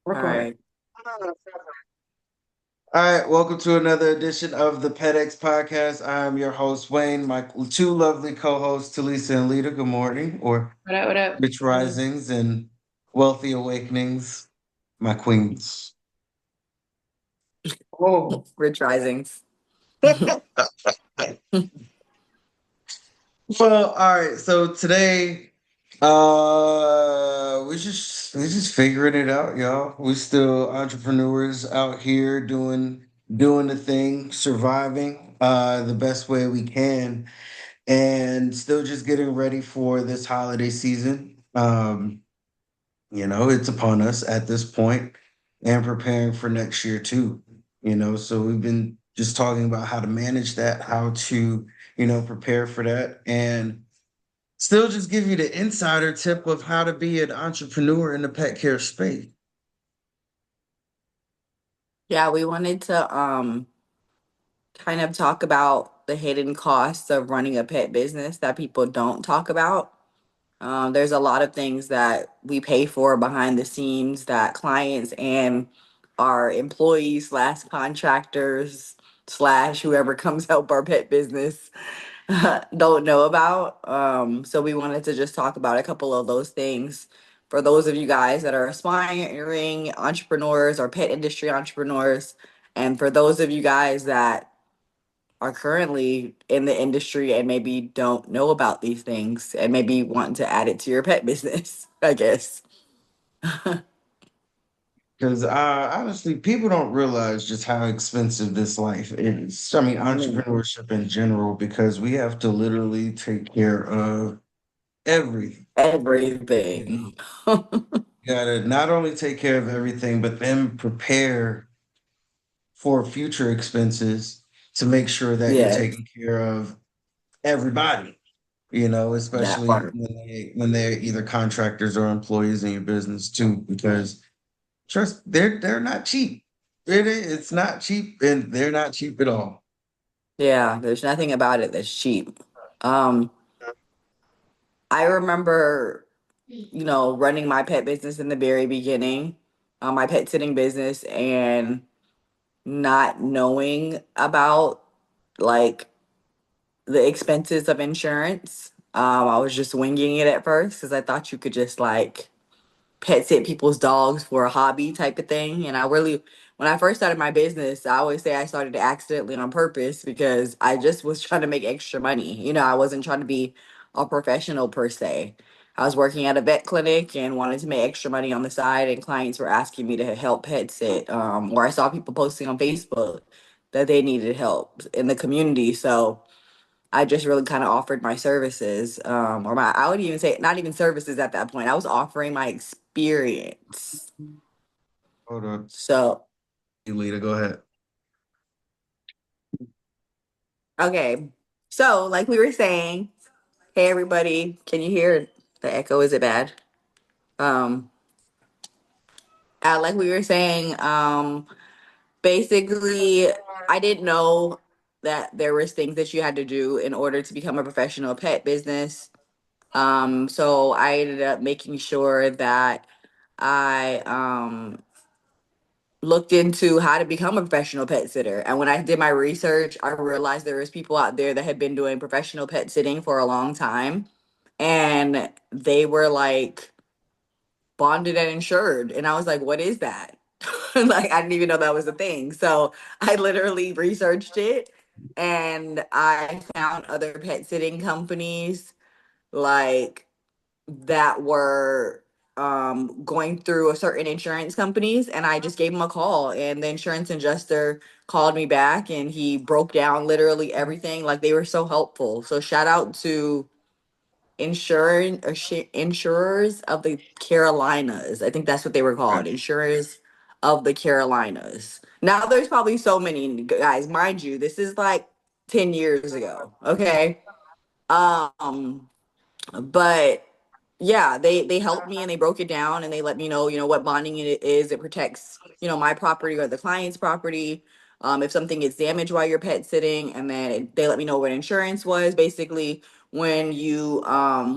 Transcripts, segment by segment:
All Record. right. All right. Welcome to another edition of the PETx podcast. I'm your host, Wayne. My two lovely co-hosts, TeLisa and Lita. Good morning, or What up? What up? rich risings and wealthy awakenings, my queens. Oh. Rich Risings. Well, all right. So today, we just figuring it out, y'all. We still entrepreneurs out here doing the thing, surviving the best way we can, and still just getting ready for this holiday season. It's upon us at this point, and preparing for next year too. So we've been just talking about how to manage that, how to prepare for that, and still just give you the insider tip of how to be an entrepreneur in the pet care space. Yeah, we wanted to kind of talk about the hidden costs of running a pet business that people don't talk about. There's a lot of things that we pay for behind the scenes that clients and our employees slash contractors slash whoever comes help our pet business don't know about. So we wanted to just talk about a couple of those things for those of you guys that are aspiring entrepreneurs or pet industry entrepreneurs, and for those of you guys that are currently in the industry and maybe don't know about these things and maybe want to add it to your pet business, I guess. Because honestly, people don't realize just how expensive this life is. I mean, Mm. entrepreneurship in general, because we have to literally take care of everything. Everything. You gotta not only take care of everything, but then prepare for future expenses to make sure that you're Yes, taking care of everybody, that especially part. when they're either contractors or employees in your business too, because trust they're not cheap. It's not cheap, and they're not cheap at all. Yeah, there's nothing about it that's cheap. Um, I remember, running my pet business in the very beginning, my pet sitting business, and not knowing about like the expenses of insurance. I was just winging it at first because I thought you could just like pet sit people's dogs for a hobby type of thing. And when I first started my business, I always say I started it accidentally on purpose because I just was trying to make extra money. I wasn't trying to be a professional per se. I was working at a vet clinic and wanted to make extra money on the side, and clients were asking me to help pet sit. Or I saw people posting on Facebook that they needed help in the community. So I just really kind of offered my services, or I would even say not even services at that point. I was offering my experience. Hold on, So, Lita, go ahead. okay. So, like we were saying, hey everybody, can you hear the echo? Is it bad? Um, like we were saying, basically, I didn't know that there was things that you had to do in order to become a professional pet business. So I ended up making sure that I looked into how to become a professional pet sitter. And when I did my research, I realized there was people out there that had been doing professional pet sitting for a long time. And they were like bonded and insured. And I was like, what is that? Like, I didn't even know that was a thing. So I literally researched it and I found other pet sitting companies like that were going through a certain insurance companies, and I just gave him a call, and the insurance adjuster called me back and he broke down literally everything. Like, they were so helpful. So shout out to insurers of the Carolinas. I think that's what they were called, insurers of the Carolinas. Now there's probably so many guys, mind you, this is like 10 years ago. Okay. um but yeah, they helped me and they broke it down and they let me know, what bonding it is. It protects, my property or the client's property. If something gets damaged while you're pet sitting, and then they let me know what insurance was. Basically, when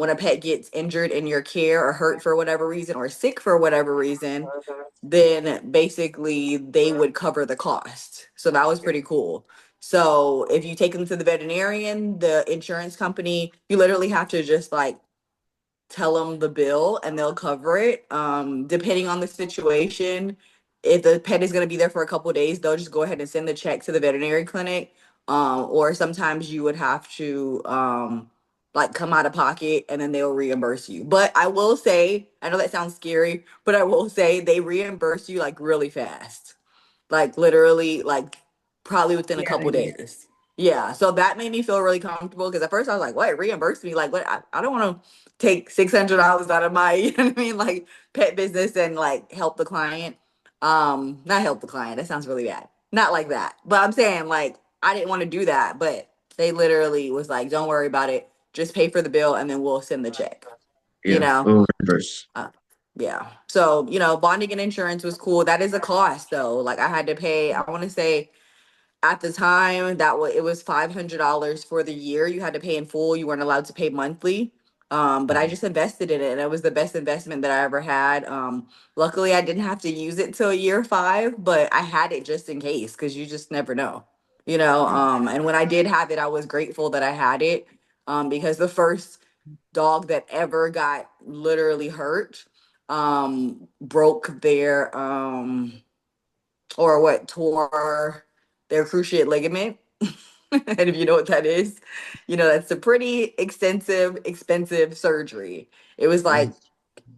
a pet gets injured in your care or hurt for whatever reason or sick for whatever reason, then basically they would cover the cost. So that was pretty cool. So if you take them to the veterinarian, the insurance company, you literally have to just like tell them the bill and they'll cover it. Depending on the situation, if the pet is going to be there for a couple of days, they'll just go ahead and send the check to the veterinary clinic. Or sometimes you would have to like come out of pocket and then they'll reimburse you. But I will say, I know that sounds scary, but I will say they reimburse you like really fast, like literally like probably within a Yeah, couple they do. days. Yeah, so that made me feel really comfortable because at first I was like, "What? Reimburse me? Like, what? I don't want to take $600 out of my, you know what I mean, like pet business and like help the client. Not help the client. That sounds really bad. Not like that. But I'm saying like I didn't want to do that, but they literally was like, "Don't worry about it. Just pay for the bill and then we'll send the check." You Yeah, know. full reverse. Uh, yeah. So, bonding and insurance was cool. That is a cost though. Like I had to pay, I want to say at the time that it was $500 for the year. You had to pay in full. You weren't allowed to pay monthly. But I just invested in it and it was the best investment that I ever had. Luckily I didn't have to use it till year 5, but I had it just in case because you just never know. And when I did have it, I was grateful that I had it. Because the first dog that ever got literally hurt broke their or what tore their cruciate ligament. And if you know what that is, that's a pretty expensive surgery. It was like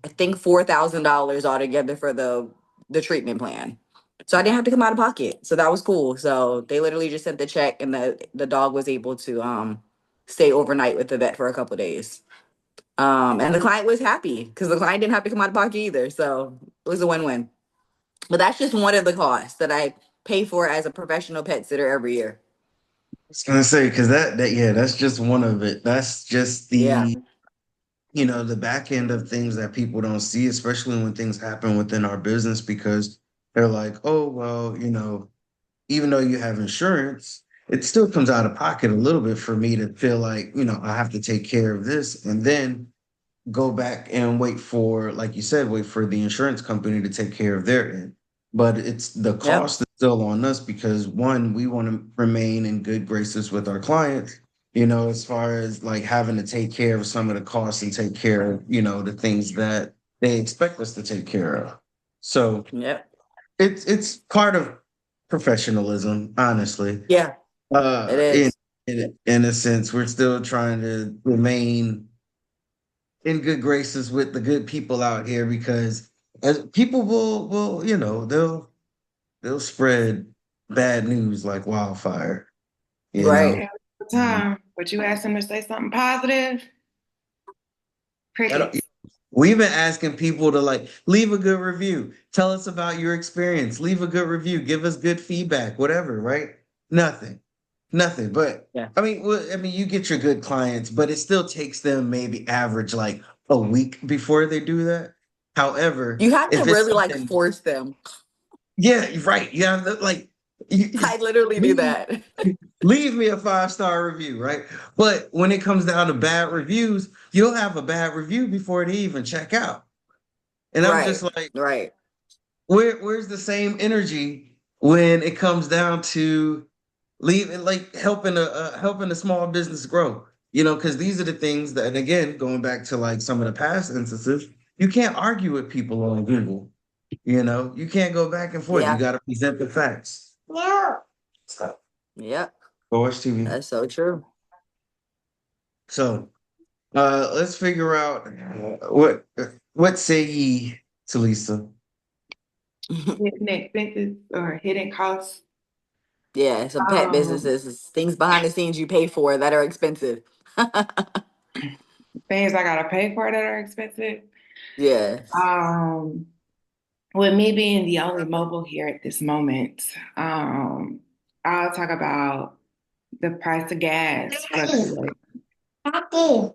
I think $4,000 altogether for the treatment plan. So I didn't have to come out of pocket. So that was cool. So they literally just sent the check and the dog was able to stay overnight with the vet for a couple of days. And the client was happy because the client didn't have to come out of pocket either. So it was a win-win. But that's just one of the costs that I pay for as a professional pet sitter every year. Was gonna say because that yeah, that's just one of it. That's just Yeah. the back end of things that people don't see, especially when things happen within our business, because they're like, oh well, even though you have insurance, it still comes out of pocket a little bit for me to feel like I have to take care of this, and then go back and wait for, like you said, wait for the insurance company to take care of their end. But it's the Yep. cost is still on us because one, we want to remain in good graces with our clients, as far as like having to take care of some of the costs and take care of, the things that they expect us to take care of. So Yep. it's part of professionalism, honestly. Yeah, it Uh in is. in a sense, we're still trying to remain in good graces with the good people out here because as people will they'll spread bad news like wildfire, you know. Right. Yeah, all the Mhm. time. But you ask them to say something positive, I don't, crickets. we've been asking people to like leave a good review, tell us about your experience, leave a good review, give us good feedback, whatever, right? Nothing. Nothing. But Yeah. I mean, you get your good clients, but it still takes them maybe average like a week before they do that. However, You have to if it's really like something, force them. yeah, you're right. You have to like I literally do leave, that. leave me a 5-star review, right? But when it comes down to bad reviews, you'll have a bad review before they even check out. And I'm just Right. like, Right. where's the same energy when it comes down to leaving, like helping a small business grow? Because these are the things that, and again, going back to like some of the past instances, you can't argue with people on Google. You can't go back and forth. You Yeah. got to present the facts. No. Stop. Yep. Go watch TV. That's so true. So, let's figure out what say ye to Lisa. Hidden expenses or hidden costs. Yeah, some pet Um, businesses, things behind the scenes you pay for that are expensive. things I gotta pay for that are expensive. Yes. Um, with me being the only mobile here at this moment, I'll talk about the price of gas fluctuate.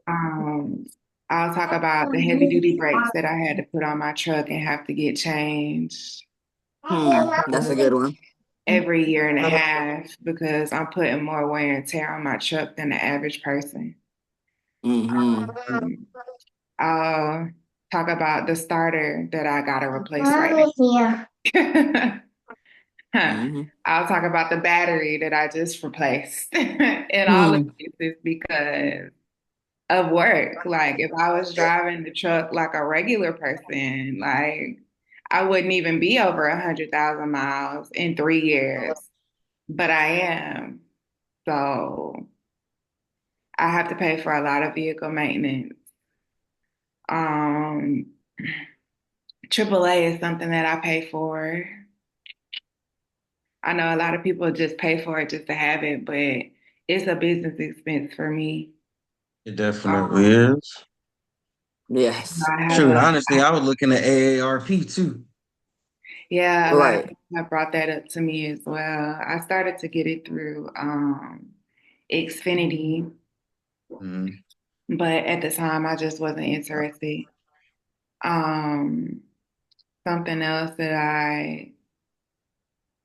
Um, I'll talk about the heavy duty brakes that I had to put on my truck and have to get changed That's a good one. every year and a half because I'm putting more wear and tear on my truck than the average person. Mm-hmm. I'll talk about the starter that I gotta replace right now. Mm-hmm. I'll talk about the battery that I just replaced in all of Hmm. this because of work. Like if I was driving the truck like a regular person, like I wouldn't even be over 100,000 miles in 3 years, but I am. So I have to pay for a lot of vehicle maintenance. Um, AAA is something that I pay for. I know a lot of people just pay for it just to have it, but it's a business expense for me. It definitely Um, is. Yes. I have Shoot, a, honestly, I was looking at AARP too. yeah, a lot of Right. people have brought that up to me as well. I started to get it through Xfinity, Mhm. but at the time I just wasn't interested. Um, Something else that I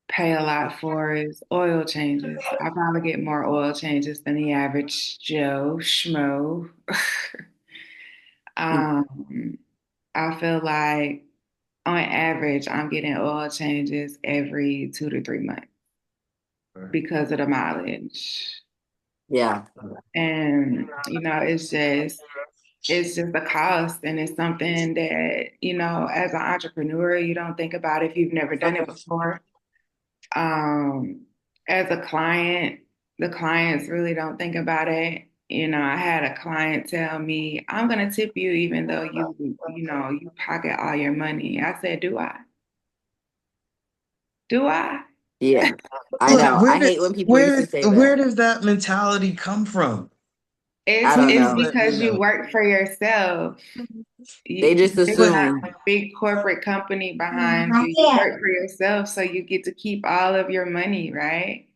pay a lot for is oil changes. I probably get more oil changes than the average Joe Schmo. um, I feel like on average, I'm getting oil changes every 2 to 3 months because of the mileage. Yeah. And, it's just a cost and it's something that, as an entrepreneur, you don't think about if you've never done it before. Um, as a client, the clients really don't think about it. I had a client tell me, I'm gonna tip you even though you pocket all your money. I said, do I? Do I? Yeah. I Look, know. I hate when people used to say where that. does that mentality come from? I It's don't Please it's know. let me because you know. work for yourself. They just There's not assume. a big corporate company behind you. You work for yourself, so you get to keep all of your money, right?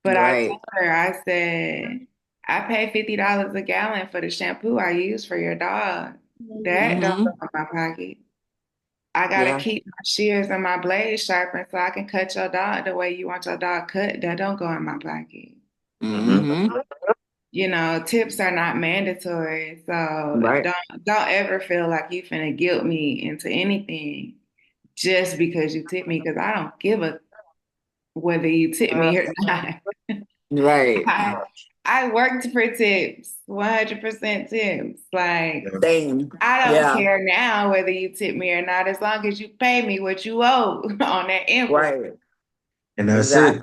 But I Right. told her, I said, I pay $50 a gallon for the shampoo I use for your dog. That don't go Mm-hmm. in my pocket. I gotta Yeah. keep my shears and my blades sharpened so I can cut your dog the way you want your dog cut. That don't go in my pocket. Mhm. Mm-hmm. Tips are not mandatory, so Right. don't ever feel like you finna guilt me into anything just because you tip me, because I don't give a whether you tip me or not. Right. I I worked for tips, 100% tips. Like Same. I don't Yeah. care now whether you tip me or not, as long as you pay me what you owe on that invoice. Right. And that's it.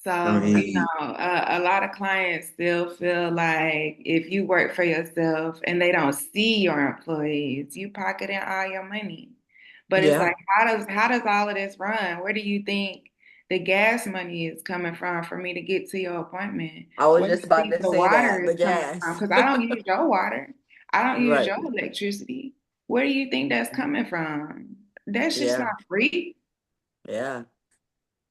So, Exactly. I mean, a lot of clients still feel like if you work for yourself and they don't see your employees, you pocketing all your money. But it's Yeah. like, how does all of this run? Where do you think the gas money is coming from for me to get to your appointment? I was Where do just you about think to the say water that. is The coming from? gas. Because I don't use your water. I don't use Right. your electricity. Where do you think that's coming from? That shit's Yeah. not free. Yeah.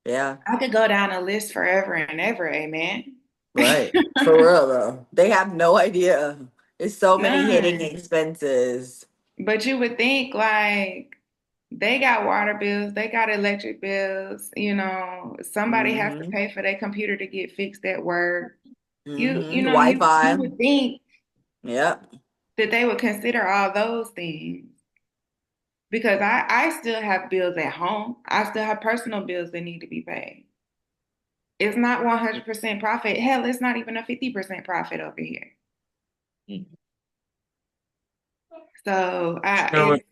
Yeah. I could go down a list forever and ever, amen. Right. For real though. They have no idea. It's so many hidden None. expenses. But you would think like they got water bills, they got electric bills, somebody has to Mm-hmm. pay for their computer to get fixed at work. Mm-hmm. You Wi-Fi. would think Yep. that they would consider all those things because I still have bills at home. I still have personal bills that need to be paid. It's not 100% profit. Hell, it's not even a 50% profit over here. So you know what? it's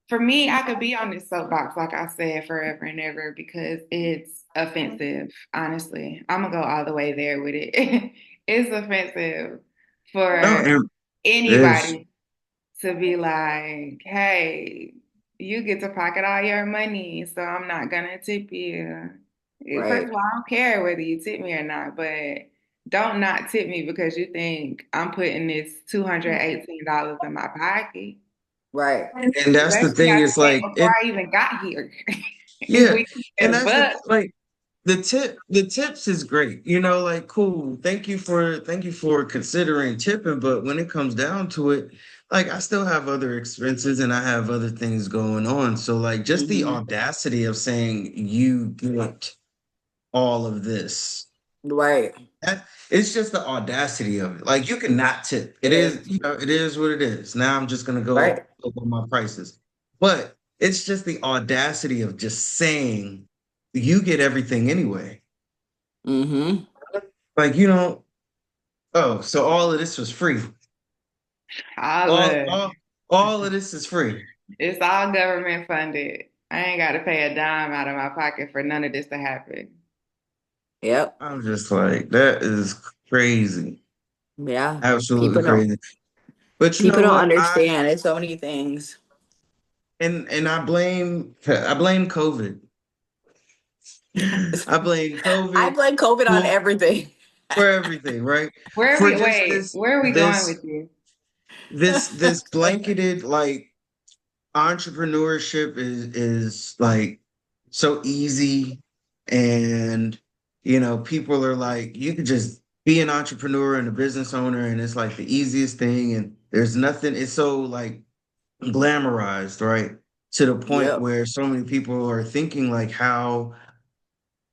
for me, I could be on this soapbox, like I said, forever and ever because it's offensive, honestly. I'm gonna go all the way there with it. It's offensive No, for it is. anybody to be like, hey, you get to pocket all your money, so I'm not gonna tip you. First Right. of all, I don't care whether you tip me or not, but don't not tip me because you think I'm putting this $218 in my pocket. Right. And that's That the shit thing. got It's spent like before it. I even got here. If Yeah, we keep and it that's buck, like the tips is great. Like cool. Thank you for considering tipping, but when it comes down to it, like I still have other expenses and I have other things going on. So like just the Mm-hmm. audacity of saying you get all of this. Right. That it's just the audacity of it. Like you can not tip. It It is, is. it is what it is. Now I'm just gonna go Right. up on my prices. But it's just the audacity of just saying you get everything anyway. Mm-hmm. Like you don't, oh, so all of this was free. All All of all all of this is free. it's all government funded. I ain't got to pay a dime out of my pocket for none of this to happen. Yep. I'm just like, that is crazy. Yeah. Absolutely People don't crazy. But you people know don't what? understand. There's so many things. And I blame COVID. I blame I COVID blame COVID on for, everything. for everything, right? Where are For we, just wait, where are we going with you? this blanketed like entrepreneurship is like so easy, and people are like, you could just be an entrepreneur and a business owner, and it's like the easiest thing, and there's nothing, it's so like glamorized, right? To the point Yep. where so many people are thinking like how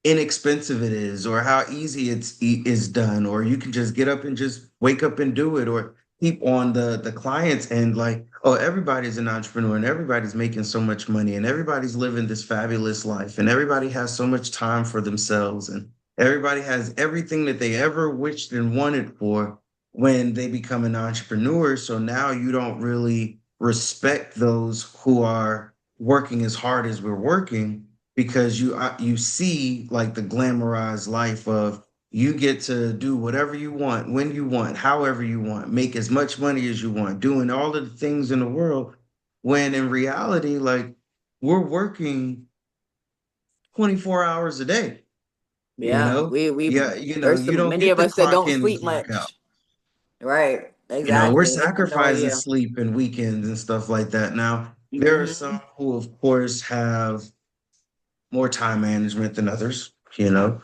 inexpensive it is, or how easy is done, or you can just get up and just wake up and do it, or keep on the clients and like, oh, everybody's an entrepreneur and everybody's making so much money and everybody's living this fabulous life and everybody has so much time for themselves and everybody has everything that they ever wished and wanted for when they become an entrepreneur. So now you don't really respect those who are working as hard as we're working, because you see like the glamorized life of, you get to do whatever you want, when you want, however you want, make as much money as you want, doing all of the things in the world, when in reality, like, we're working 24 hours a day, you Yeah. know? We Yeah, there's you some don't many get of to us that clock don't in and sleep clock out. much. Right. We're Exactly. They have no sacrificing idea. sleep and weekends and stuff like that. Now, there are some Hmm. who, of course, have more time management than others, you know.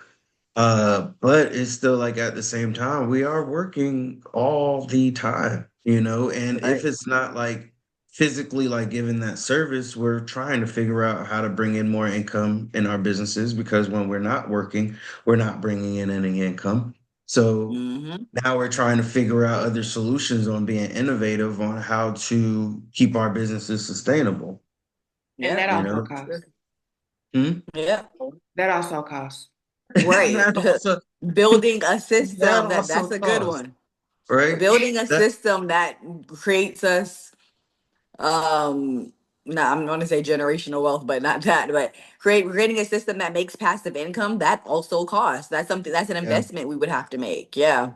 But it's still like, at the same time, we are working all the time, and if Right. it's not like physically like giving that service, we're trying to figure out how to bring in more income in our businesses, because when we're not working, we're not bringing in any income. So Hmm. now we're trying to figure out other solutions on being innovative on how to keep our businesses sustainable, And that Yep. you also know? costs. Hmm? Yep. That also costs. Right. That also Building a that system also that's a good costs, one. right? Building a That system that creates us um no, I'm going to say generational wealth, but not that. But creating a system that makes passive income, that also costs. That's something, that's an yeah. investment we would have to make. Yeah.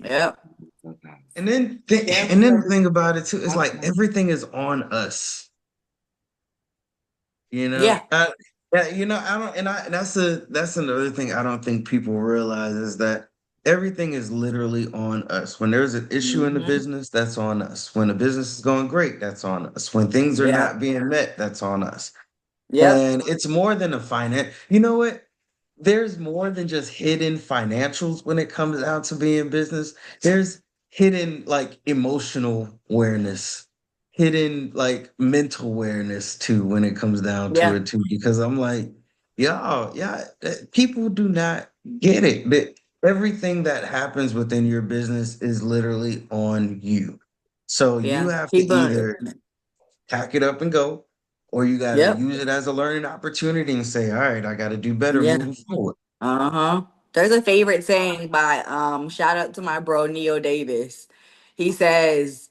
Yep. Also costs. And then the Self-service thing about it too is costs like money. everything is on us. You know, Yeah. yeah, I don't, and that's another thing I don't think people realize, is that everything is literally on us. When there's an issue in the Hmm. business, that's on us. When the business is going great, that's on us. When things are Yeah. not being met, that's on us. Yep. And it's more than a finance. You know what? There's more than just hidden financials when it comes down to being business. There's hidden like emotional awareness, hidden like mental awareness too when it comes down to Yeah. it too. Because I'm like, y'all, yeah, people do not get it. That everything that happens within your business is literally on you. So you Yeah. have to People. either pack it up and go, or you got to Yep. use it as a learning opportunity and say, all right, I got to do better Yeah. moving forward. Uh-huh. There's a favorite saying by shout out to my bro Neo Davis. He says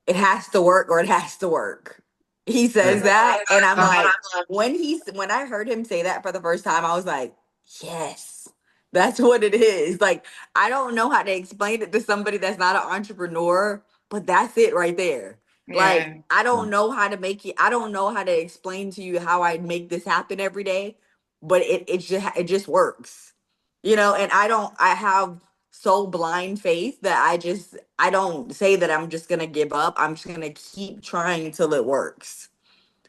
it has to work or it has to work. He says that and I'm like, when I heard him say that for the first time, I was like, yes. That's what it is. Like, I don't know how to explain it to somebody that's not an entrepreneur, but that's it right there. Like, Yeah. I don't know how to make it, I don't know how to explain to you how I make this happen every day, but it just works, and I have so blind faith that I don't say that I'm just gonna give up. I'm just gonna keep trying till it works.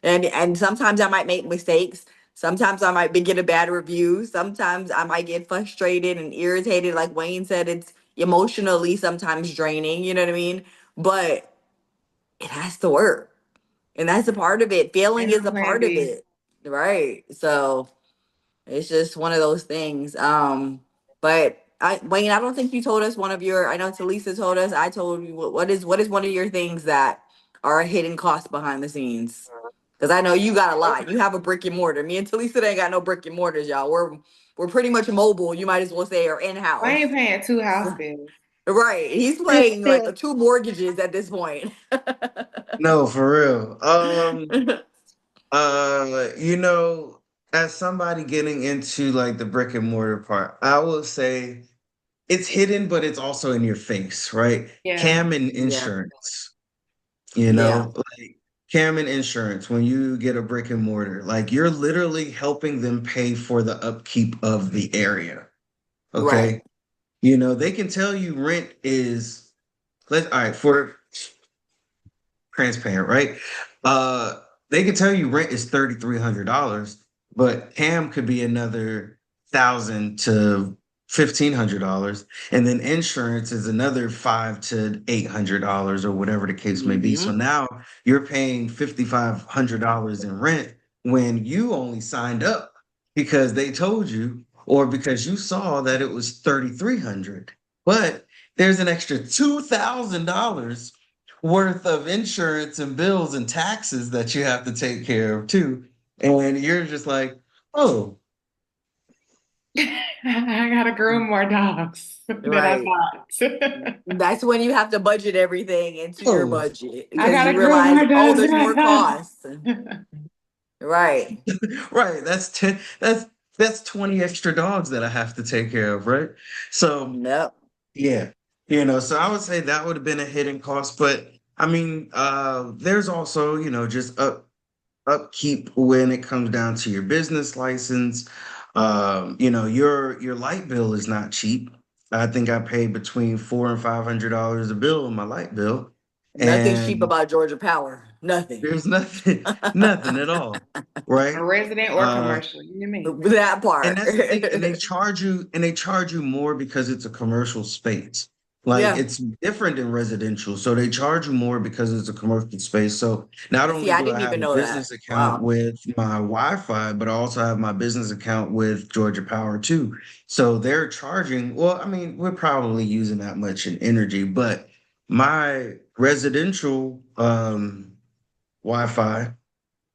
And sometimes I might make mistakes. Sometimes I might get a bad review. Sometimes I might get frustrated and irritated. Like Wayne said, it's emotionally sometimes draining, you know what I mean? But it has to work. And that's a part of it. Failing And a is a plan part of B. it. Right. So it's just one of those things. But Wayne, I don't think you told us one of your. I know TeLisa told us. I told you what is one of your things that are a hidden cost behind the scenes? Because I know you got a lot. You have a brick and mortar. Me and TeLisa ain't got no brick and mortars, y'all. We're pretty much mobile. You might as well say, or in I house. ain't paying two house bills. Right. He's playing like two mortgages at this point. No, for real. You know, as somebody getting into like the brick and mortar part, I will say it's hidden, but it's also in your face, right? Yeah. Cam and Yeah. insurance, Yeah. like Cam and insurance, when you get a brick and mortar, like you're literally helping them pay for the upkeep of the area. Right. Okay. They can tell you rent is, all right, for transparent, right? They can tell you rent is $3,300, but Cam could be another 1,000 to $1,500, and then insurance is another $500 to $800 or whatever the case may be. So Hmm. now you're paying $5,500 in rent when you only signed up because they told you or because you saw that it was 3,300. But there's an extra $2,000 worth of insurance and bills and taxes that you have to take care of too. And you're just like, oh, I gotta groom more dogs than I Right. thought. That's when you have to budget everything into your oh, budget I because gotta you groom realize, more oh, dogs there's than I more thought. costs. Right. right. That's 10, that's 20 extra dogs that I have to take care of, right? So Nope. yeah, so I would say that would have been a hidden cost, but I mean, there's also, just upkeep when it comes down to your business license. Your light bill is not cheap. I think I paid between $400 and $500 a bill on my light bill, Nothing's cheap and about Georgia Power. Nothing. there's nothing, nothing at all, A right? resident or Uh, commercial, you hear me? That and part. that's the thing, and they charge you more because it's a commercial space. Like Yeah. it's different than residential. So they charge you more because it's a commercial space. So not See, only I do I didn't have even a know that. business account Wow. with my Wi-Fi, but I also have my business account with Georgia Power too. So they're charging, well, I mean, we're probably using that much in energy, but my residential Wi-Fi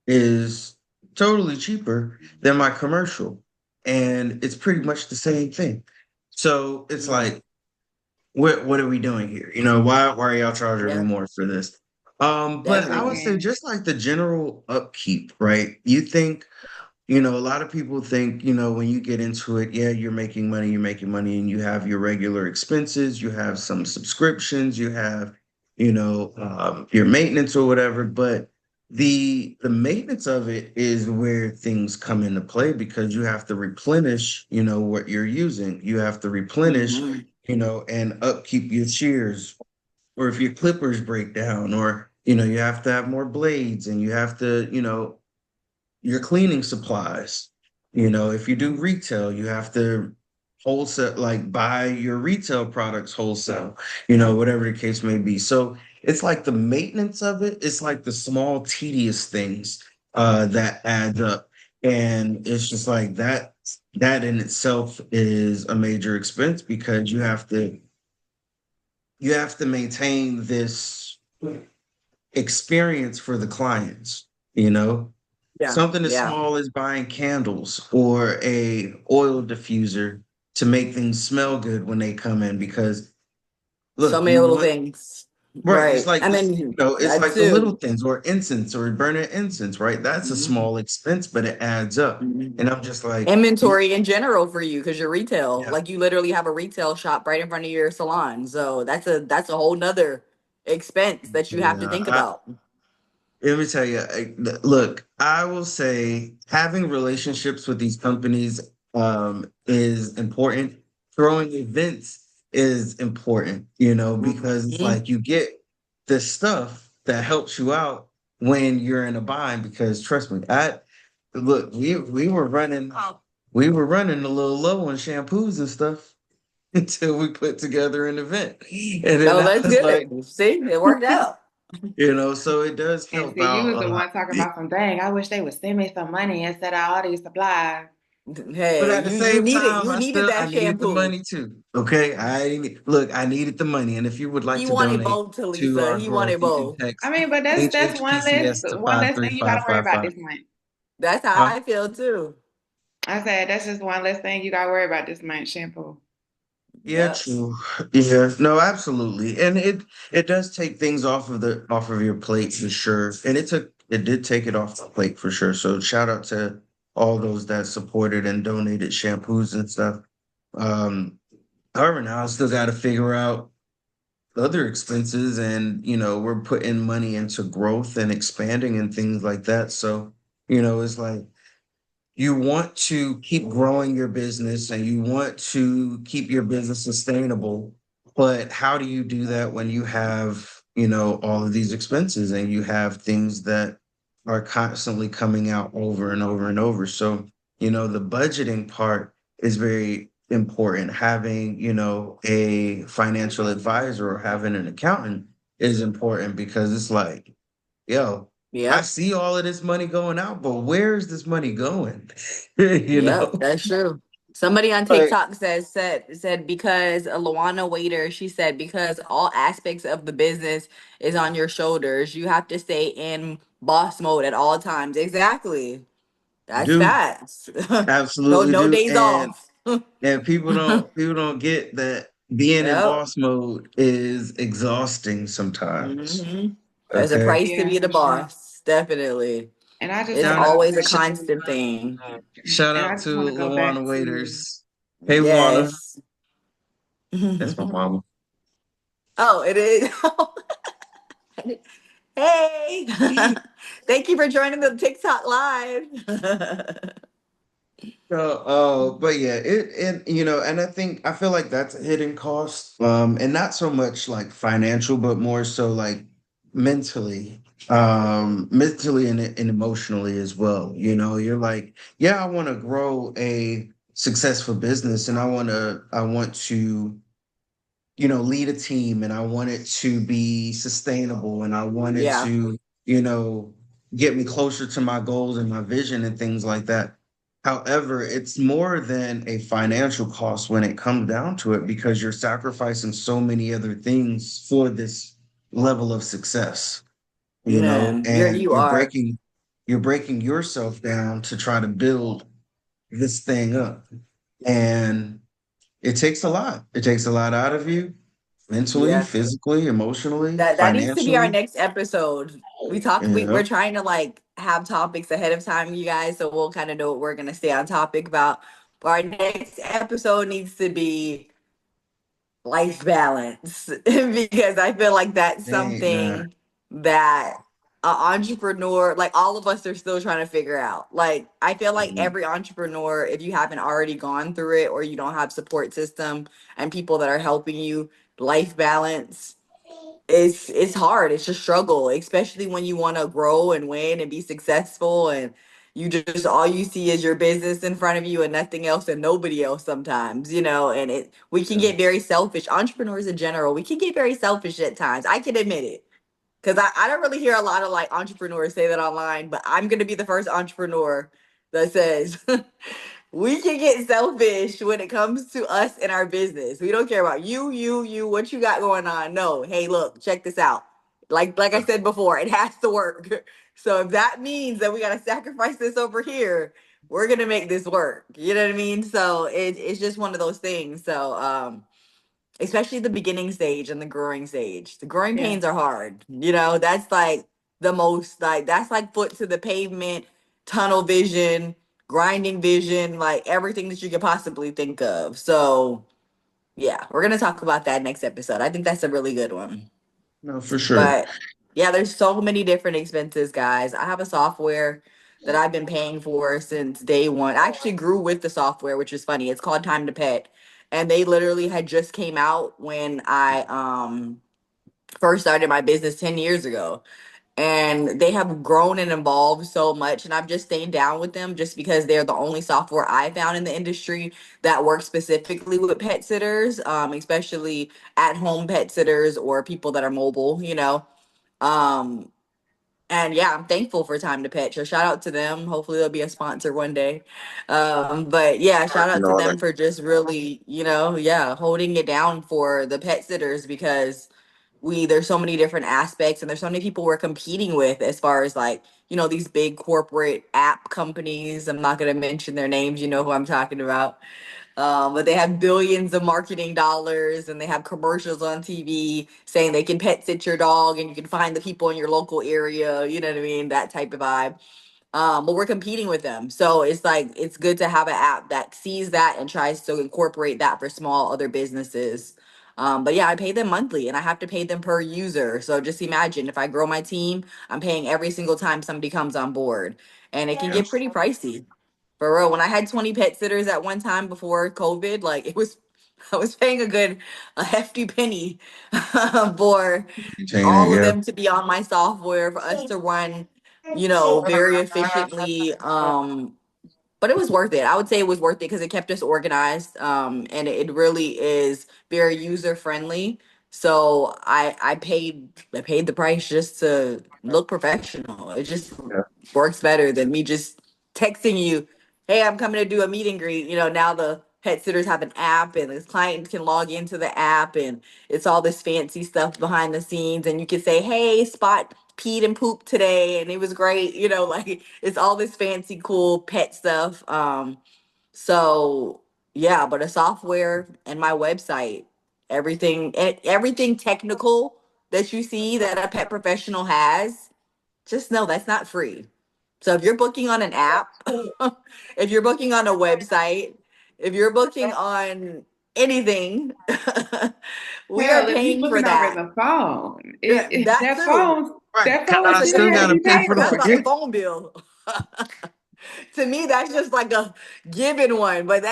is totally cheaper than my commercial. And it's pretty much the same thing. So it's Yeah. like, what are we doing here? Why are y'all charging me Yeah. more for this? But I would Definitely. say Man. just like the general upkeep, right? You think a lot of people think, when you get into it, yeah, you're making money, and you have your regular expenses, you have some subscriptions, you have, your maintenance or whatever. But the maintenance of it is where things come into play because you have to replenish, what you're using. You have to replenish, Hmm. and upkeep your shears, or if your clippers break down, or, you have to have more blades, and you have to, your cleaning supplies. If you do retail, you have to wholesale, like buy your retail products wholesale, whatever the case may be. So it's like the maintenance of it, it's like the small, tedious things that add up. And it's just like that in itself is a major expense because you have to maintain this experience for the clients, you know? Yeah. Something as Yeah. small as buying candles or a oil diffuser to make things smell good when they come in. Because So look, many you little want things. right. It's Right. like And this, then it's that like the little too. things or incense or burning incense, right? That's a Mhm. small expense, but it adds up. And Mhm. I'm just like, Inventory in general for you because you're retail. yeah, Like you literally have a retail shop right in front of your salon. So that's a whole nother expense that you have to think yeah. about. Let me tell you, look, I will say having relationships with these companies is important. Throwing events is important, because it's Mhm. like you get the stuff that helps you out when you're in a bind. Because trust me, we were running a little low on shampoos and stuff until we put together an event, and then No, I that's was like, good. See, it worked out. so it does And help see, you out was a the lot. one talking about some dang, I wish they would send me some money instead of all these supplies. But Hey, at the you same needed time, I that needed the shampoo. money too. Okay, I needed the money, and if you would like He to wanted donate both, to TeLisa. our He growth, wanted you can both. I text mean, but that's HHPCS to one five less three thing you got five to worry five about five. this month. That's how Huh? I feel too. I said that's just one less thing you got to worry about this month. Shampoo. Yeah, Yep. true. Yeah, no, absolutely, and it does take things off of your plate for sure, and it did take it off the plate for sure. So shout out to all those that supported and donated shampoos and stuff. Um, However, now I still got to figure out other expenses, and we're putting money into growth and expanding and things like that. So it's like you want to keep growing your business and you want to keep your business sustainable, but how do you do that when you have all of these expenses and you have things that are constantly coming out over and over and over? So the budgeting part is very important. Having a financial advisor or having an accountant is important, because it's like, yo, I Yep. see all of this money going out, but where is this money going? you Yep. know? That's true. Somebody on Like, TikTok said because a Luana waiter, she said because all aspects of the business is on your shoulders, you have to stay in boss mode at all times. Exactly. That's do facts. absolutely No do. days And off. people don't get that being in Yep. boss mode is exhausting sometimes. hmm There's a Okay. price to Yeah, be the for sure. boss. Definitely. And I just It's want Shout to out, go always a back sh- to, constant thing. shout and I out just to want to go back Luana to, Waiters. Hey Luana, Yes. that's my mama. Oh, it is. Hey. Thank you for joining the TikTok live. But yeah, and I feel like that's a hidden cost. And not so much like financial, but more so like mentally, mentally and emotionally as well. You're like, yeah, I want to grow a successful business, and I want to lead a team, and I want it to be sustainable, and I want it Yeah, to, you know, get me closer to my goals and my vision and things like that. However, it's more than a financial cost when it comes down to it, because you're sacrificing so many other things for this level of success, man, and you are. you're breaking yourself down to try to build this thing up. And it takes a lot. It takes a lot out of you, mentally, Yeah. physically, emotionally, That needs to be our financially. next episode. Yeah. We're trying to like have topics ahead of time, you guys, so we'll kind of know what we're gonna stay on topic about. But our next episode needs to be life balance because I feel like that's Dang, man. something that an entrepreneur, like all of us, are still trying to figure out. Like I feel like Mhm. every entrepreneur, if you haven't already gone through it or you don't have support system and people that are helping you, life balance it's hard. It's a struggle, especially when you want to grow and win and be successful and you just all you see is your business in front of you and nothing else and nobody else sometimes, and we can Yeah. get very selfish. Entrepreneurs in general, we can get very selfish at times. I can admit it. Because I don't really hear a lot of like entrepreneurs say that online, but I'm gonna be the first entrepreneur that says we can get selfish when it comes to us and our business. We don't care about you, what you got going on. No, hey, look, check this out. Like I said before, it has to work. So if that means that we gotta sacrifice this over here, we're gonna make this work. You know what I mean? So it's just one of those things. So especially the beginning stage and the growing stage. The growing yeah, pains are hard. That's like the most like that's like foot to the pavement, tunnel vision, grinding vision, like everything that you could possibly think of. So yeah, we're gonna talk about that next episode. I think that's a really good one. No, for sure. But yeah, there's so many different expenses, guys. I have a software that I've been paying for since day one. I actually grew with the software, which is funny. It's called Time to Pet. And they literally had just came out when I first started my business 10 years ago. And they have grown and evolved so much. And I've just stayed down with them just because they're the only software I found in the industry that works specifically with pet sitters, especially at home pet sitters or people that are mobile. Um, And yeah, I'm thankful for Time to Pet. So shout out to them. Hopefully they'll be a sponsor one day. But yeah, shout out Working to on it. them for just really, yeah, holding it down for the pet sitters, because there's so many different aspects and there's so many people we're competing with, as far as like, these big corporate app companies. I'm not gonna mention their names, you know who I'm talking about. But they have billions of marketing dollars and they have commercials on TV saying they can pet sit your dog and you can find the people in your local area, you know what I mean? That type of vibe. But we're competing with them. So it's like, it's good to have an app that sees that and tries to incorporate that for small other businesses. But yeah, I pay them monthly and I have to pay them per user. So just imagine, if I grow my team, I'm paying every single time somebody comes on board, and it can Yeah. get pretty pricey. For real, when I had 20 pet sitters at one time before COVID, like I was paying a hefty penny for Maintain it, all of yeah. them to be on my software, for us to run, very efficiently. But it was worth it. I would say it was worth it because it kept us organized. And it really is very user friendly. So I paid the price just to look professional. It just Yeah. works better than me just texting you, hey, I'm coming to do a meet and greet. Now the pet sitters have an app and this client can log into the app, and it's all this fancy stuff behind the scenes, and you can say, hey, Spot peed and pooped today and it was great, like it's all this fancy cool pet stuff. So yeah, but a software and my website, everything technical that you see that a pet professional has, just know that's not free. So if you're booking on an app, if you're booking on a website, if you're booking on anything, we are Hell, if you paying for booking over that. the phone, Yeah, that that too. phone, Right. that Cause phone That's I still another still has to gotta be thing. pay I paid for the forgot for. about the forget. phone bill. To me, that's just like a given one. But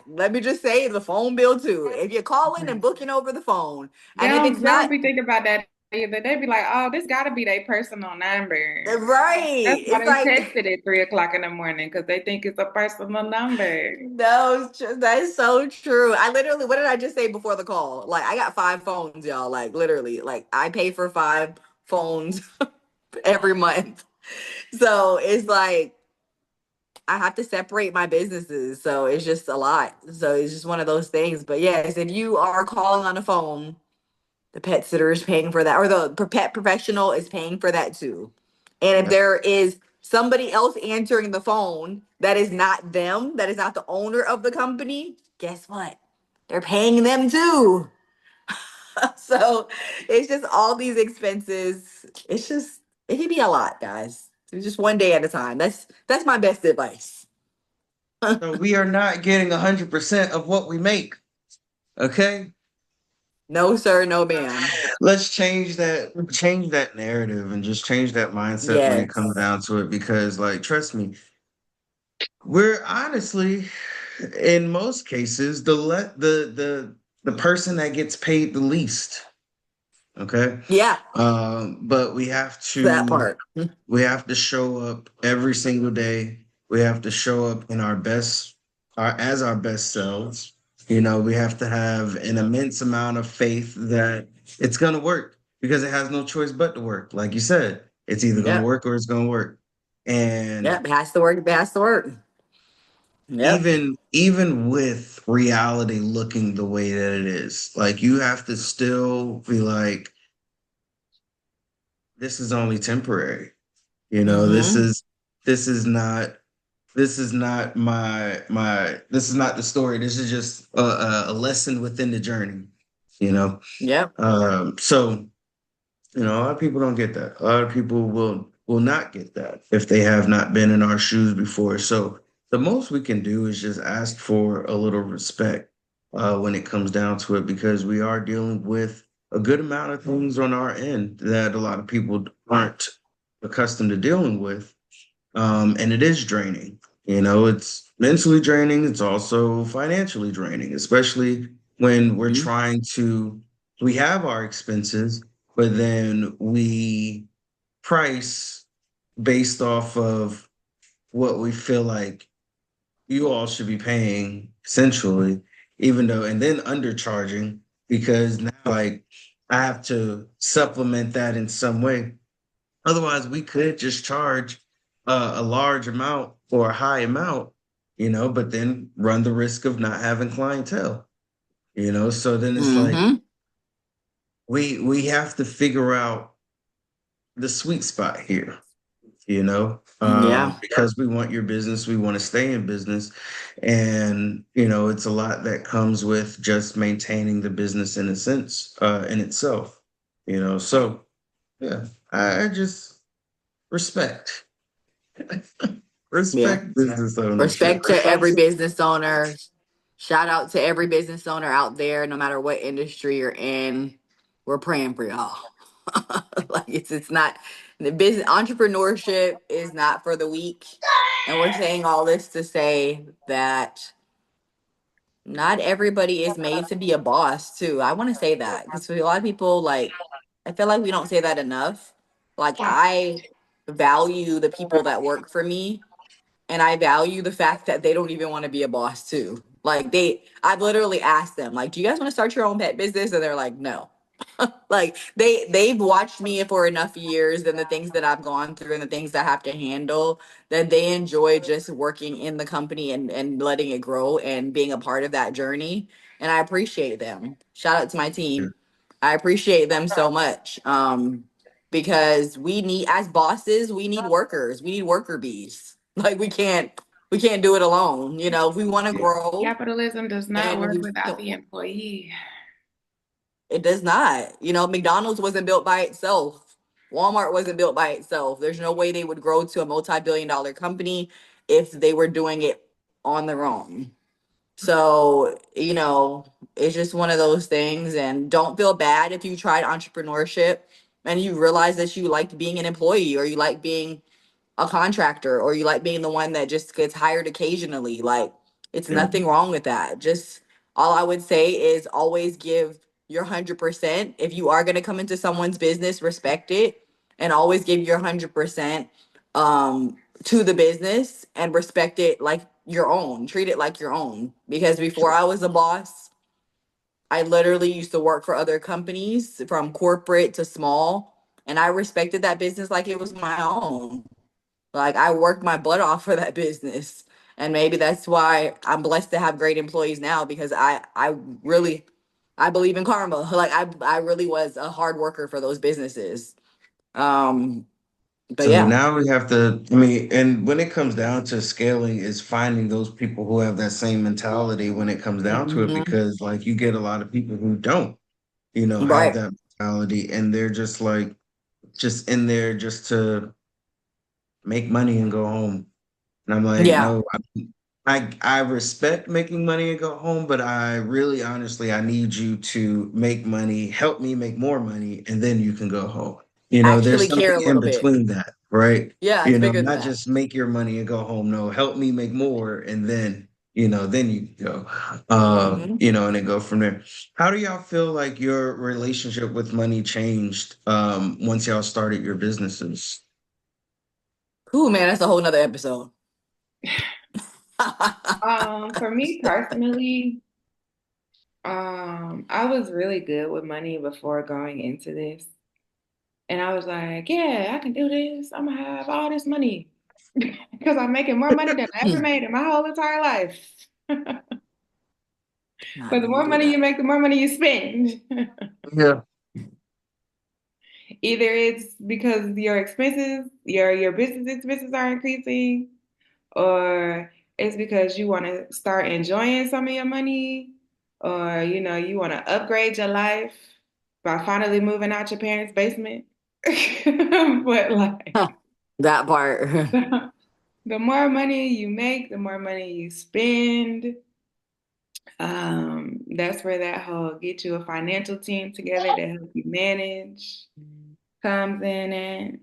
let me just say, the phone bill too. If you're calling and booking over the phone, and if it's They don't not be thinking about that either. They be like, oh, this gotta be their personal number. That's right, why it's they like text it at 3 o'clock in the morning, because they think it's a personal number. no, that's so true. I literally, what did I just say before the call? Like, I got 5 phones, y'all. Like, literally, like I pay for 5 phones every month. So it's like I have to separate my businesses. So it's just a lot. So it's just one of those things. But yes, if you are calling on a phone, the pet sitter is paying for that, or the pet professional is paying for that too. And if Yeah. there is somebody else answering the phone that is not them, that is not the owner of the company, guess what? They're paying them too. So it's just all these expenses. It can be a lot, guys. It's just one day at a time. That's my best advice. So we are not getting 100% of what we make. Okay. No, sir, no, ma'am. Let's change that narrative and just change that mindset when it comes Yes. down to it. Because, like, trust me, we're honestly, in most cases, the person that gets paid the least. Okay. Yeah, But we have that to part. we have to show up every single day. We have to show up in our best selves. We have to have an immense amount of faith that it's gonna work, because it has no choice but to work. Like you said, it's either gonna Yep. work or it's gonna work. And Yep. It has to work. It has to work. Yep. even with reality looking the way that it is, like, you have to still be like, this is only temporary. This Mm-hmm. is this is not this is not the story. This is just a lesson within the journey. You know. Yep. So a lot of people don't get that. A lot of people will not get that if they have not been in our shoes before. So the most we can do is just ask for a little respect when it comes down to it, because we are dealing with a good amount of things on our end that a lot of people aren't accustomed to dealing with. And it is draining. It's mentally draining. It's also financially draining, especially when Mm-hmm. we have our expenses, but then we price based off of what we feel like you all should be paying, essentially, and then undercharging, because now, like, I have to supplement that in some way. Otherwise, we could just charge a large amount or a high amount, but then run the risk of not having clientele. So then it's like Mm-hmm. we have to figure out the sweet spot here, Yeah. because we want your business, we want to stay in business, and it's a lot that comes with just maintaining the business in a sense, in itself, so yeah, I just respect Yeah. respect business ownership. Respect to every business owner. Shout out to every business owner out there, no matter what industry you're in. We're praying for y'all. Like it's not the business entrepreneurship is not for the weak. And we're saying all this to say that not everybody is made to be a boss too. I want to say that because a lot of people like I feel like we don't say that enough. Like I value the people that work for me and I value the fact that they don't even want to be a boss too. Like I've literally asked them, like, do you guys want to start your own pet business? And they're like, no. Like they've watched me for enough years and the things that I've gone through and the things I have to handle that they enjoy just working in the company and letting it grow and being a part of that journey. And I appreciate them. Shout out to my team. I appreciate them so much. Because we need as bosses, we need workers. We need worker bees. Like we can't do it alone. If we want to grow Capitalism does not and work we without the employee. it does not. McDonald's wasn't built by itself. Walmart wasn't built by itself. There's no way they would grow to a multi-billion-dollar company if they were doing it on their own. So, it's just one of those things. And don't feel bad if you tried entrepreneurship and you realize that you liked being an employee or you like being a contractor or you like being the one that just gets hired occasionally. Like, it's Yeah. nothing wrong with that. Just all I would say is always give your 100%. If you are going to come into someone's business, respect it and always give your 100% to the business and respect it like your own. Treat it like your own. Because before I was a boss, I literally used to work for other companies from corporate to small. And I respected that business like it was my own. Like I worked my butt off for that business. And maybe that's why I'm blessed to have great employees now because I really I believe in karma. Like I really was a hard worker for those businesses. Um but So yeah. now we have to, I mean, and when it comes down to scaling, is finding those people who have that same mentality when it comes down to it, Mhm. because like you get a lot of people who don't, have Right. that mentality and they're just like, just in there just to make money and go home. And I'm like, Yeah. no, I respect making money and go home, but I really honestly I need you to make money, help me make more money, and then you can go home. There's Actually care something a in little bit. between that, right? Yeah, it's bigger than Not that. just make your money and go home. No, help me make more, and then you go, Hmm. and then go from there. How do y'all feel like your relationship with money changed once y'all started your businesses? Cool, man. That's a whole nother episode. For me personally, I was really good with money before going into this. And I was like, yeah, I can do this. I'm gonna have all this money because I'm making more money than I ever made in my whole entire life. Not But the gonna more do money you that. make, the more money you spend. Yeah. Either it's because your expenses, your business expenses are increasing, or it's because you want to start enjoying some of your money, or you want to upgrade your life by finally moving out your parents' basement. But like That part. the more money you make, the more money you spend. That's where that whole get you a financial team together to help you manage comes in it. Yeah.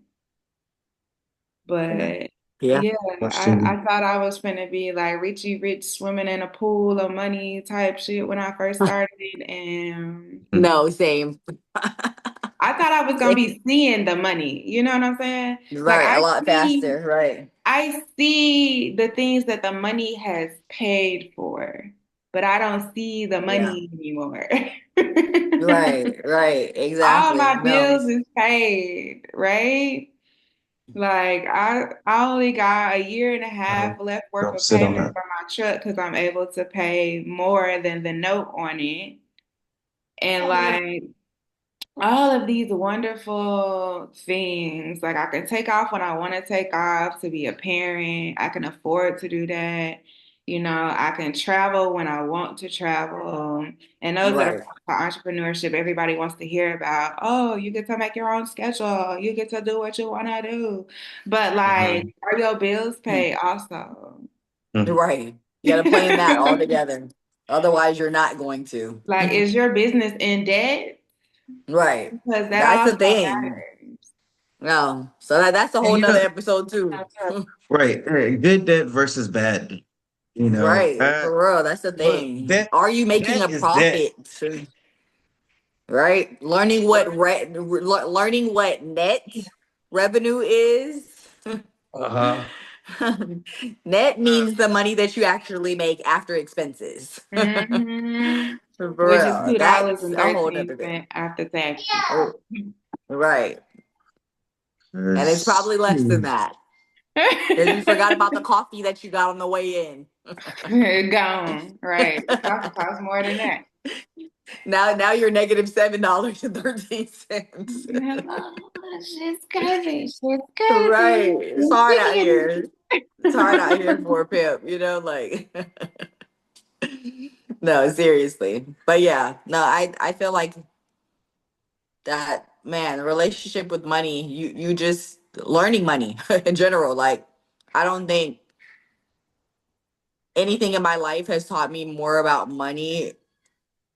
But Yeah. yeah, I Question. thought I was finna be like Richie Rich swimming in a pool of money type shit when I first started. And No, same. I thought I was gonna Same. be seeing the money. You know what I'm saying? Like Right, a lot faster. Right. I see the things that the money has paid for, but I don't see the Yeah. money anymore. Right, right. All Exactly. my No. bills is paid, right? Like I only got a year and a half left worth Don't of sit on payments that. for my truck because I'm able to pay more than the note on it. And like all of these wonderful things. Like I can take off when I want to take off to be a parent. I can afford to do that. You know, I can travel when I want to travel. And those that are Right. for entrepreneurship, everybody wants to hear about, oh, you get to make your own schedule. You get to do what you want to do. But like, Mhm. are your bills paid also? Mhm. Right. You got to plan that all together. Otherwise, you're not going to. Like, is your business in debt? Right. Because that That's the also thing. matters. No. So that's a And whole nother episode too. right, good debt versus bad debt. You know, Right. For real. That's the look, thing. Are you making debt a is debt. profit? Right. Learning what net revenue is. Uh-huh. Net means the money that you actually make after expenses. Hmm. For Which is real. $2 That's and a whole 13 nother thing. cents after taxes. Oh, right. And it's Yes. probably less than that. Because you forgot about the coffee that you got on the way in. Gone. Right. Coffee costs more than that. Now you're -$7.13. Hello, she's coffee. She's coffee. Right. It's hard out here. It's hard out here for a pimp, like no, seriously. But yeah, no, I feel like that man, relationship with money, you just learning money in general. Like I don't think anything in my life has taught me more about money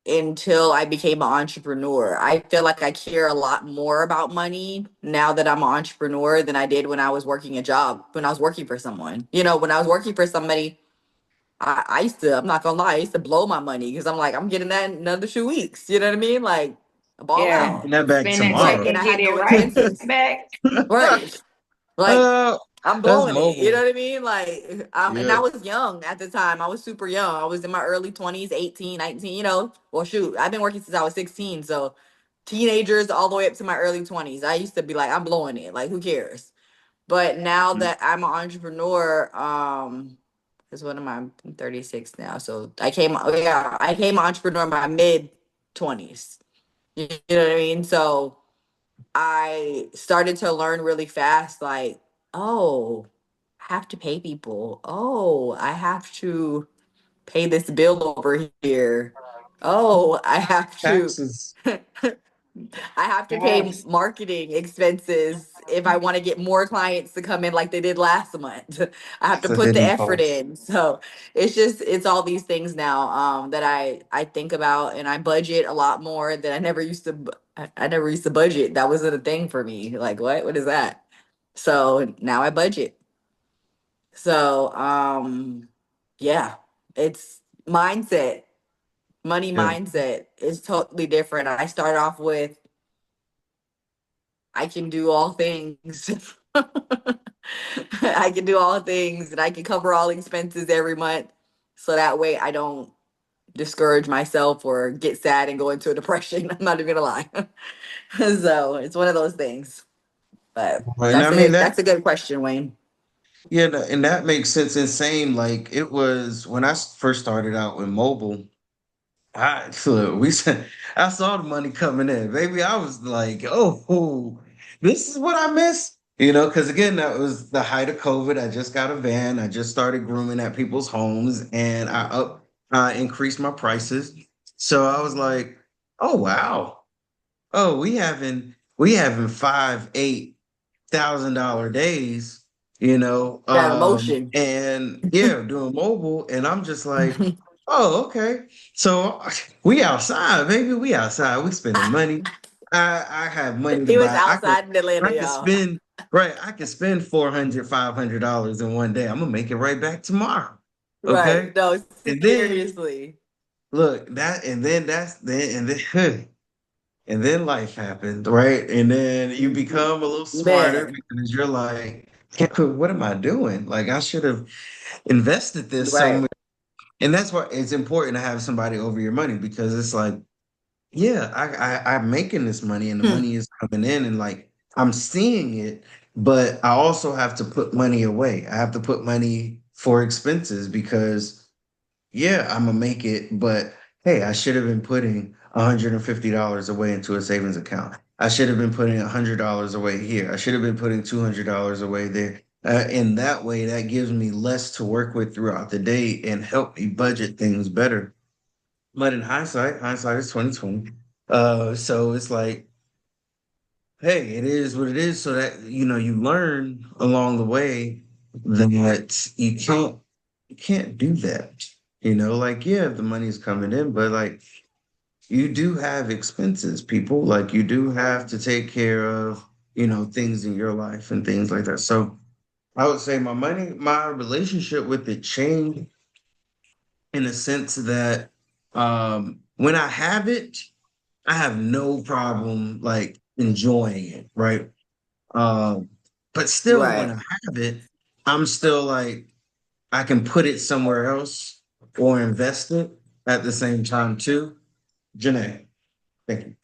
until I became an entrepreneur. I feel like I care a lot more about money now that I'm an entrepreneur than I did when I was working a job, when I was working for someone. When I was working for somebody, I used to, I'm not gonna lie, I used to blow my money because I'm like, I'm getting that in another 2 weeks. You know what I mean? Like, ball Yeah. out. Getting that back Spend that check Right. tomorrow. And and I get had it no right expenses. back. Right. Like, uh, I'm that's blowing it. You know mobile. what I mean? Like, and Yeah. I was young at the time. I was super young. I was in my early 20s, 18, 19, Well, shoot, I've been working since I was 16. So, teenagers all the way up to my early 20s. I used to be like, I'm blowing it. Like, who cares? But now that I'm an entrepreneur, because what am I? I'm 36 now. So, I came an entrepreneur in my mid 20s. You know what I mean? So, I started to learn really fast, like, oh, I have to pay people. Oh, I have to pay this bill over here. Oh, I have to Taxes. I have to pay Yes. marketing expenses if I want to get more clients to come in like they did last month. I have It's to a put the hidden effort cost. in. So it's all these things now that I think about, and I budget a lot more than I never used to. I never used to budget. That wasn't a thing for me. Like what? What is that? So now I budget. So yeah, it's mindset. Money Yeah. mindset is totally different. I start off with I can do all things. I can do all things and I can cover all expenses every month. So that way I don't discourage myself or get sad and go into a depression. I'm not even gonna lie. So it's one of those things. But And I mean that, that's a good question, Wayne. yeah, and that makes sense. Insane. Like it was when I first started out with mobile. Look, I saw the money coming in, baby. I was like, oh, this is what I miss. Because again, that was the height of COVID. I just got a van. I just started grooming at people's homes, and I increased my prices. So I was like, oh wow, oh we having 5, 8 thousand dollar days, That emotion. and yeah, doing mobile, and I'm just like, oh, okay. So we outside, baby. We outside. We spending money. I have money to He was buy. outside in I Atlanta, could y'all. spend right. I could spend 400, $500 in one day. I'm gonna make it right back tomorrow. Okay. Right. No, And then seriously. look that, and then that's then and then and then life happened, right? And then you become a little smarter Man. because you're like, what am I doing? Like I should have invested this Right. somewhere. And that's why it's important to have somebody over your money because it's like, yeah, I'm making this money and the Hmm. money is coming in and like I'm seeing it, but I also have to put money away. I have to put money for expenses because yeah, I'm gonna make it, but hey, I should have been putting $150 away into a savings account. I should have been putting $100 away here. I should have been putting $200 away there. In that way, that gives me less to work with throughout the day and help me budget things better. But in hindsight is 2020. So it's like, hey, it is what it is. So that you learn along the way that you can't do that. Like yeah, the money's coming in, but like you do have expenses, people. Like you do have to take care of, things in your life and things like that. So I would say my relationship with it changed in the sense that when I have it, I have no problem like enjoying it, right? Um, but still, when Right. I have it, I'm still like I can put it somewhere else or invest it at the same time too. Janae, thank you.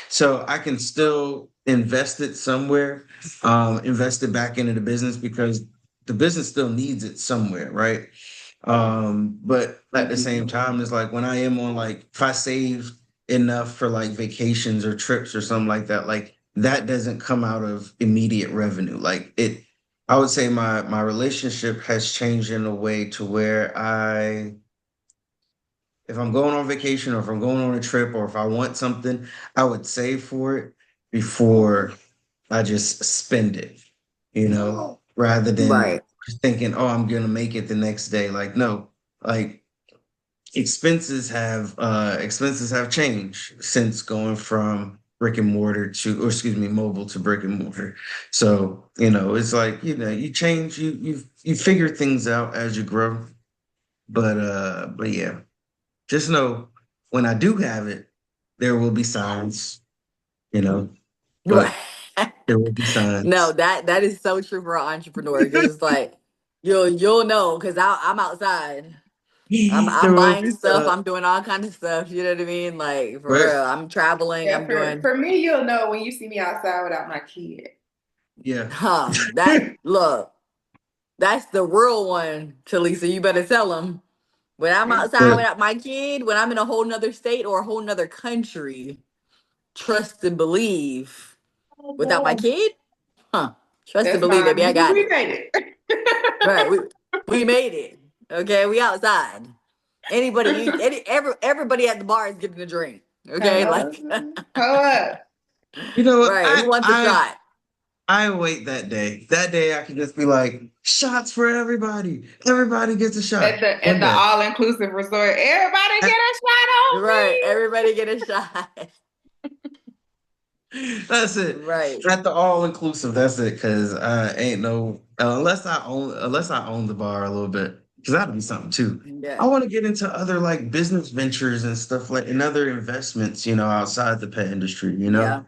So I can still invest it somewhere, invest it back into the business because the business still needs it somewhere, right? But at the same time, it's like when I am on like if I save enough for like vacations or trips or something like that doesn't come out of immediate revenue. Like I would say my relationship has changed in a way to where if I'm going on vacation or if I'm going on a trip or if I want something, I would save for it before I just spend it, rather than Right. just thinking, oh, I'm gonna make it the next day. Like, no, like expenses have changed since going from brick and mortar to, or excuse me, mobile to brick and mortar. So, it's like, you change, you figure things out as you grow. But yeah, just know when I do have it, there will be signs, you know, Right. but there will be No, signs. that is so true for an entrepreneur because it's like you'll know because I'm outside. I'm There will buying be stuff. signs. I'm doing all kinds of stuff. You know what I mean? Like for Right. real. I'm traveling. Yeah, I'm for doing for me, you'll know when you see me outside without my kid. Yeah. that look, that's the real one, TeLisa. You better tell them. When I'm outside Yeah. without my kid, when I'm in a whole nother state or a whole nother country, trust and believe. Without my kid, huh? Trust and That's believe, baby, mine. I got We it. made it. Right. We made it. Okay, we outside. Everybody at the bar is getting a drink. Okay, Hello. like Hold up. You know what? right. Who I wants a I shot? I wait that day. That day I can just be like, shots for everybody. Everybody gets a At shot. the at One the day. all inclusive resort, everybody get a shot on Right. me. Everybody get a shot. That's it. Right. At the all inclusive. That's it. Cause I ain't no unless I own the bar a little bit. Cause that'd be something too. I Yeah. want to get into other like business ventures and stuff like and other investments, outside the pet industry, Yeah.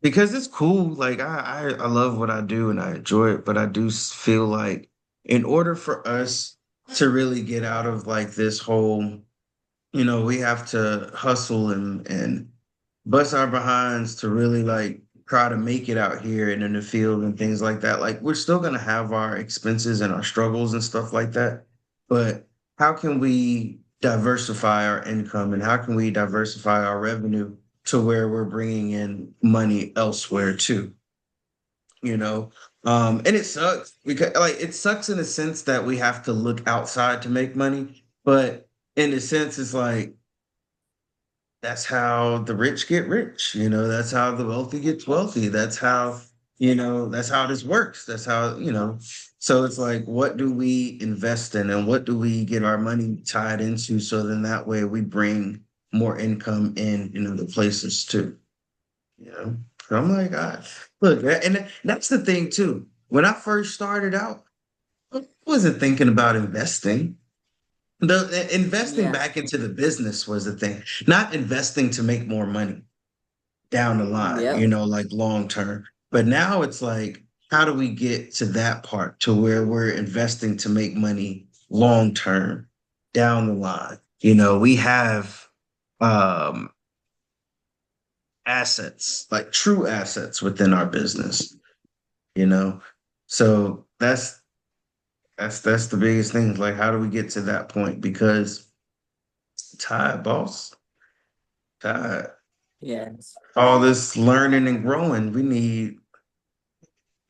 because it's cool. Like I love what I do and I enjoy it, but I do feel like in order for us to really get out of like this whole, we have to hustle and bust our behinds to really like try to make it out here and in the field and things like that. Like we're still gonna have our expenses and our struggles and stuff like that. But how can we diversify our income and how can we diversify our revenue to where we're bringing in money elsewhere too? You know, and it sucks because like it sucks in the sense that we have to look outside to make money, but in a sense, it's like that's how the rich get rich. That's how the wealthy gets wealthy. That's how this works. That's how. So it's like, what do we invest in and what do we get our money tied into? So then that way we bring more income in other places too. You know, so I'm like, look, and that's the thing too. When I first started out, I wasn't thinking about investing. The investing Yeah. back into the business was the thing, not investing to make more money down the line, Yep. like long term. But now it's like, how do we get to that part to where we're investing to make money long term down the line? We have um assets, like true assets within our business. you know. So that's the biggest thing. Like, how do we get to that point? Because Todd, boss, Todd, Yes. all this learning and growing, we need.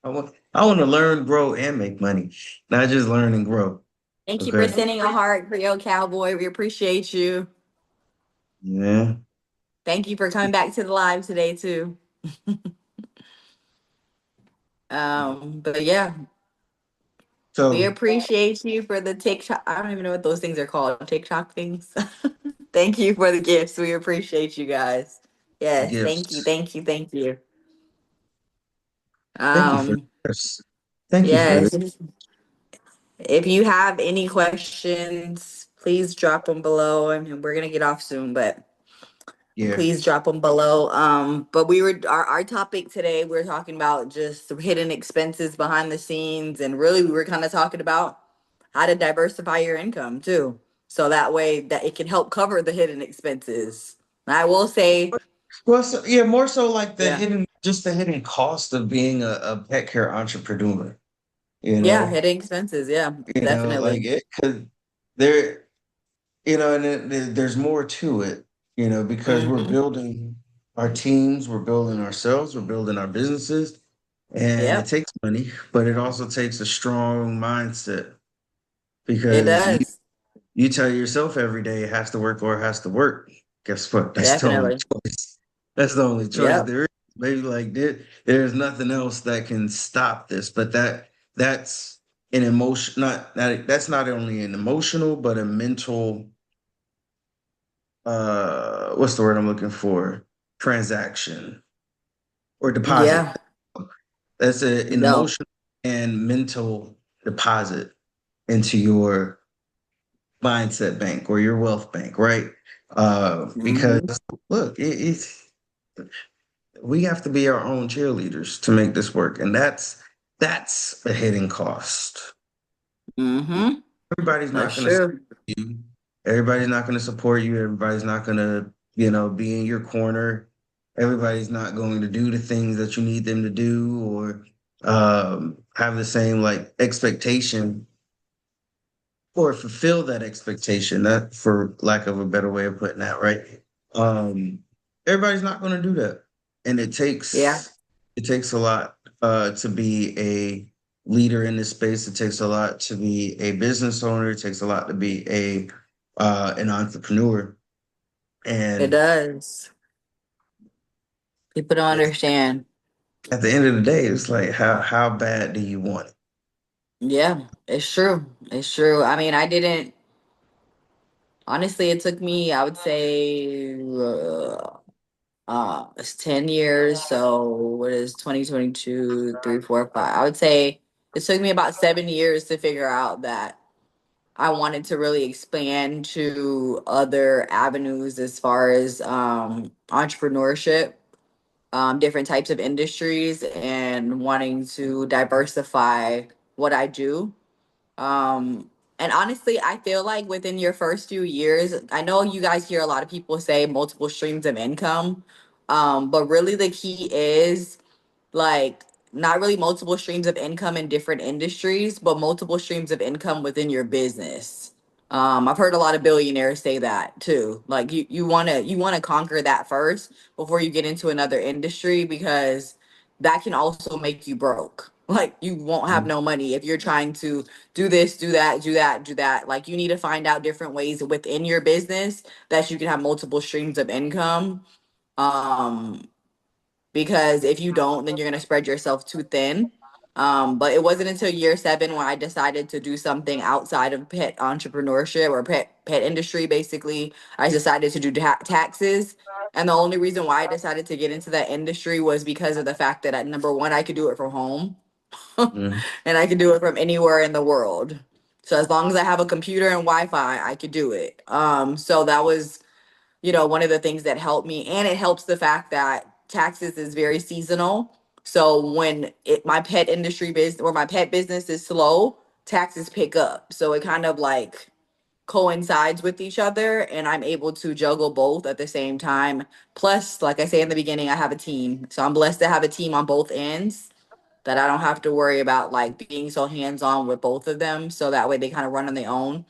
I want to learn, grow, and make money, not just learn and grow. Thank you for Okay. sending a heart, Creole Cowboy. We appreciate you. Yeah. Thank you for coming back to the live today too. But yeah, we So appreciate you for the TikTok. I don't even know what those things are called. TikTok things. Thank you for the gifts. We appreciate you guys. Yes, thank you, gifts. thank you, thank you. Thank you for Um, this. Thank you for this. yes. If you have any questions, please drop them below. I mean, we're gonna get off soon, but Yeah. please drop them below. But we were our topic today. We're talking about just the hidden expenses behind the scenes, and really, we were kind of talking about how to diversify your income too, so that way that it can help cover the hidden expenses. And I will say, Well, so, yeah, more so like yeah, just the hidden cost of being a pet care entrepreneur. yeah, hidden expenses, yeah, Like definitely, it could there, and there's more to it, because we're hmm, building our teams, we're building ourselves, we're building our businesses, and it yep, takes money, but it also takes a strong mindset it because does, you tell yourself every day it has to work or it has to work. Guess what? That's the only definitely, choice. That's the only choice yep, there is. Maybe like there's nothing else that can stop this. But that's an emotion, that's not only an emotional, but a mental what's the word I'm looking for? Transaction or deposit. yeah, That's an no, emotional and mental deposit into your mindset bank or your wealth bank, right? Because hmm, look, we have to be our own cheerleaders to make this work, and that's a hidden cost. hmm, Everybody's not that's going to true, support you. Everybody's not going to support you. Everybody's not going to, be in your corner. Everybody's not going to do the things that you need them to do or have the same like expectation or fulfill that expectation, that for lack of a better way of putting that, right? Um, Everybody's not going to do that. And yeah, it takes a lot to be a leader in this space. It takes a lot to be a business owner. It takes a lot to be a an entrepreneur. it And does. People don't understand. at the end of the day, it's like how bad do you want it? Yeah, it's true. It's true. I mean, I didn't honestly, it took me, I would say, it's 10 years. So what is 2022, 3, 4, 5? I would say it took me about 7 years to figure out that I wanted to really expand to other avenues as far as entrepreneurship, different types of industries, and wanting to diversify what I do. And honestly, I feel like within your first few years, I know you guys hear a lot of people say multiple streams of income. But really the key is like not really multiple streams of income in different industries, but multiple streams of income within your business. I've heard a lot of billionaires say that too. Like you wanna conquer that first before you get into another industry because that can also make you broke. Like you won't have no money if you're trying to do this, do that, do that, do that. Like you need to find out different ways within your business that you can have multiple streams of income. Um, because if you don't, then you're gonna spread yourself too thin. But it wasn't until year 7 when I decided to do something outside of pet entrepreneurship or pet industry. Basically, I decided to do taxes, and the only reason why I decided to get into that industry was because of the fact that number one, I could do it from home, Mhm. and I could do it from anywhere in the world. So as long as I have a computer and Wi-Fi, I could do it. So that was one of the things that helped me. And it helps the fact that taxes is very seasonal. So when my pet industry business or my pet business is slow, taxes pick up. So it kind of like coincides with each other and I'm able to juggle both at the same time. Plus, like I say in the beginning, I have a team. So I'm blessed to have a team on both ends. that I don't have to worry about like being so hands-on with both of them. So that way they kind of run on their own.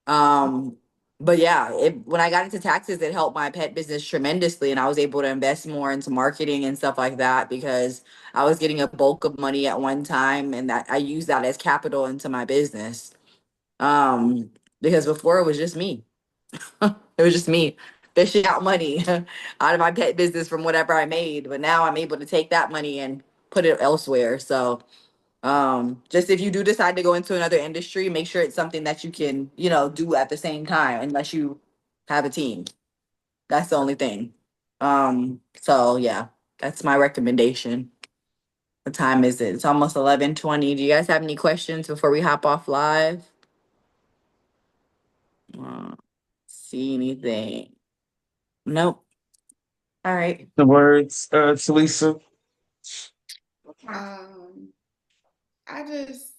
Um, but yeah, when I got into taxes, it helped my pet business tremendously, and I was able to invest more into marketing and stuff like that because I was getting a bulk of money at one time, and that I used that as capital into my business. Um, because before it was just me. It was just me fishing out money out of my pet business from whatever I made. But now I'm able to take that money and put it elsewhere. So just if you do decide to go into another industry, make sure it's something that you can, do at the same time, unless you have a team. That's the only thing. So yeah, that's my recommendation. What time is it? It's almost 11:20. Do you guys have any questions before we hop off live? Uh, see anything? Nope. All right. The words, TeLisa. Um, I just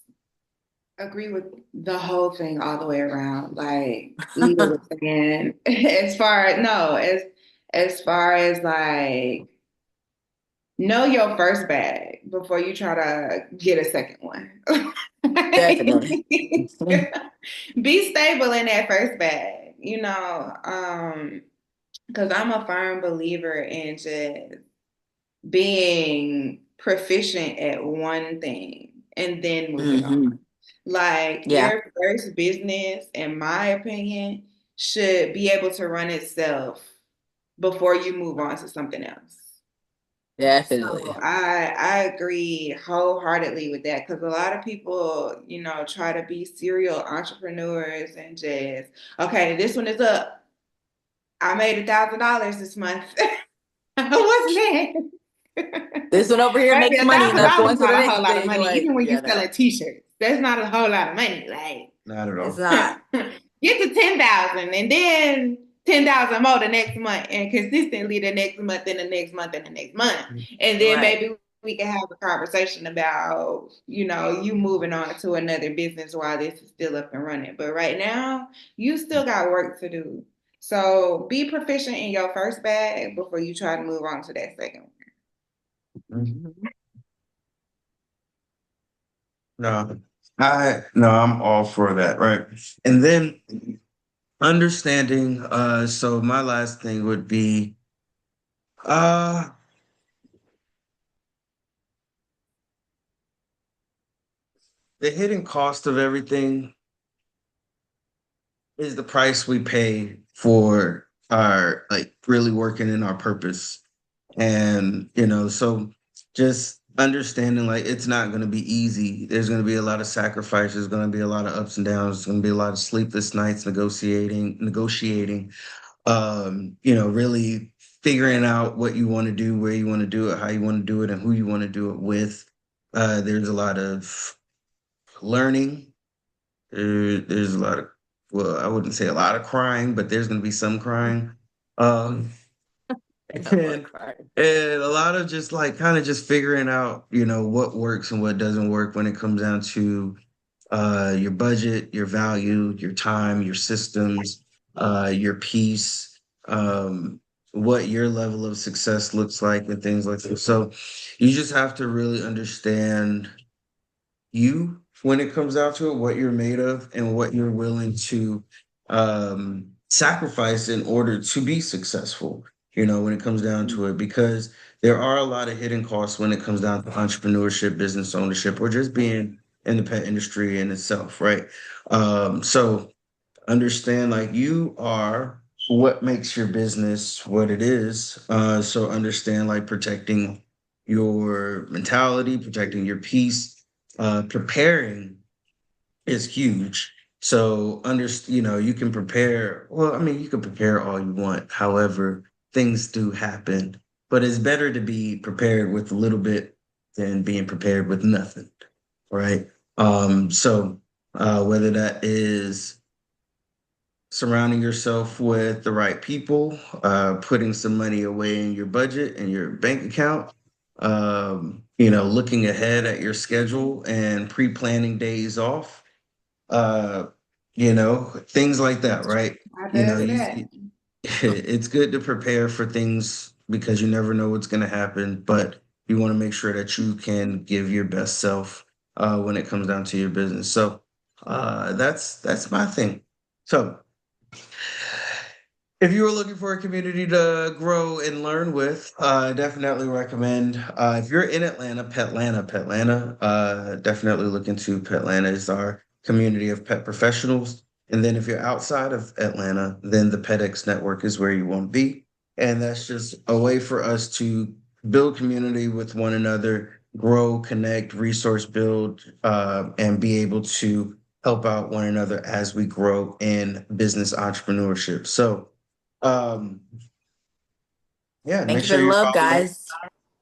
agree with the whole thing all the way around. Like Lita was saying, as far as like know your first bag before you try to get a second one. Definitely. Be stable in that first bag, because I'm a firm believer in just being proficient at one thing and then moving on. Hmm. Like Yeah, your first business, in my opinion, should be able to run itself before you move on to something else. So definitely. I agree wholeheartedly with that because a lot of people, try to be serial entrepreneurs and just, okay, this one is up. I made $1,000 this month. What's next? This one over here Maybe makes a money. thousand Let's go dollars is into the not a whole next lot of thing. money, Like, even when yeah, you're no, selling t-shirts. That's not a whole lot of money. Like Not at it's all. not. get to 10,000 and then 10,000 more the next month and consistently the next month and the next month and the next month. And then Right. maybe we can have a conversation about, you moving on to another business while this is still up and running. But right now, you still got work to do. So be proficient in your first bag before you try to move on to that second one. Mhm. No, no, I'm all for that, right? And then understanding, so my last thing would be uh the hidden cost of everything is the price we pay for our like really working in our purpose. And so just understanding like it's not going to be easy. There's going to be a lot of sacrifices, there's going to be a lot of ups and downs, there's going to be a lot of sleepless nights negotiating, really figuring out what you want to do, where you want to do it, how you want to do it, and who you want to do it with. There's a lot of learning. There's a lot of, well, I wouldn't say a lot of crying, but there's going to be some crying. Um, I'm gonna and, cry. and a lot of just like kind of just figuring out, what works and what doesn't work when it comes down to your budget, your value, your time, your systems, your peace, what your level of success looks like, and things like that. So you just have to really understand you when it comes down to it, what you're made of and what you're willing to sacrifice in order to be successful, when it comes down to it, because there are a lot of hidden costs when it comes down to entrepreneurship, business ownership, or just being in the pet industry in itself, right? So understand like you are what makes your business what it is. So understand like protecting your mentality, protecting your peace, preparing is huge. So you can prepare. Well, I mean, you can prepare all you want. However, things do happen, but it's better to be prepared with a little bit than being prepared with nothing, right? So whether that is surrounding yourself with the right people, putting some money away in your budget and your bank account, looking ahead at your schedule and pre-planning days off, uh, things like that, right? I You know, does that. it's good to prepare for things because you never know what's going to happen, but You want to make sure that you can give your best self when it comes down to your business. So that's my thing. So if you were looking for a community to grow and learn with, I definitely recommend. If you're in Petlanta, definitely look into Petlanta is our community of pet professionals. And then if you're outside of Atlanta, then the PETx network is where you want to be. And that's just a way for us to build community with one another, grow, connect, resource build, and be able to help out one another as we grow in business entrepreneurship. So, um, yeah, Thank make you for sure the you love, follow. guys.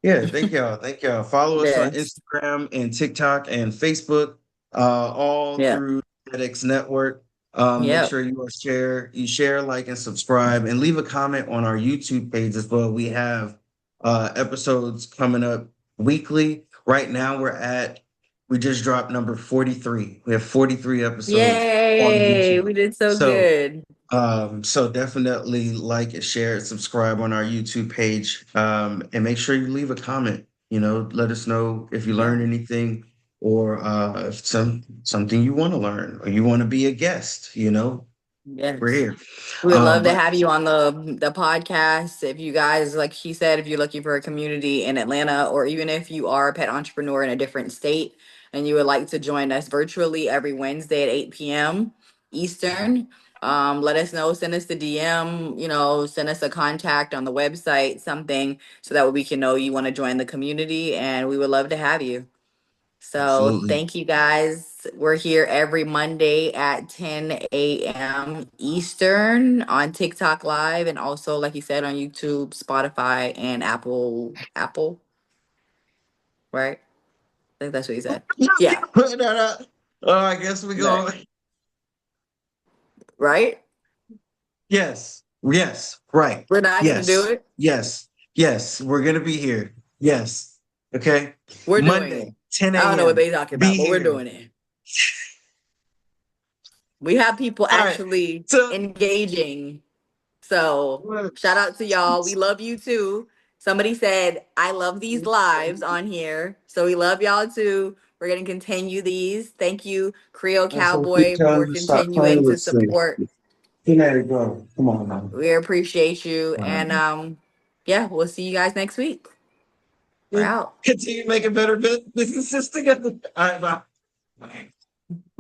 Yeah, thank y'all. Thank y'all. Follow us on Yes. Instagram and TikTok and Facebook, all Yeah. through TEDx Network. Make Yep. sure you share, like, and subscribe, and leave a comment on our YouTube page as well. We have episodes coming up weekly. Right now, we just dropped number 43. We have 43 episodes on Yay. YouTube. We did so So good. so definitely like it, share it, subscribe on our YouTube page, and make sure you leave a comment. Let us know if you Yeah. learned anything or if something you want to learn or you want to be a guest. We're Yes. here. We would love to But have you on the podcast. If you guys, like she said, if you're looking for a community in Atlanta, or even if you are a pet entrepreneur in a different state and you would like to join us virtually every Wednesday at 8 p.m. Eastern, let us know. Send us the DM, send us a contact on the website, something so that we can know you want to join the community, and we would love to have you. So absolutely, thank you guys. We're here every Monday at 10 a.m. Eastern on TikTok Live, and also, like you said, on YouTube, Spotify, and Apple, right? I think that's what you said. just Yeah, keep putting that up. Oh, I guess we right. go. Right? Yes, yes, right. We're not gonna do Yes, it. yes, yes. We're gonna be here. Yes. Okay. We're doing Monday, it. 10 I don't know what a.m. they talking about, Be but we're here. doing it. We have people All right. actually So engaging. So shout out to y'all. We love you too. Somebody said, I love these lives on here. So we love y'all too. We're going to continue these. Thank you, Creole so keep Cowboy, telling for you to stop continuing playing to with me. support. Let it go. Come on now. We appreciate you. All And right. yeah, we'll see you guys next week. We're out. Continue making better businesses together. All right, bye.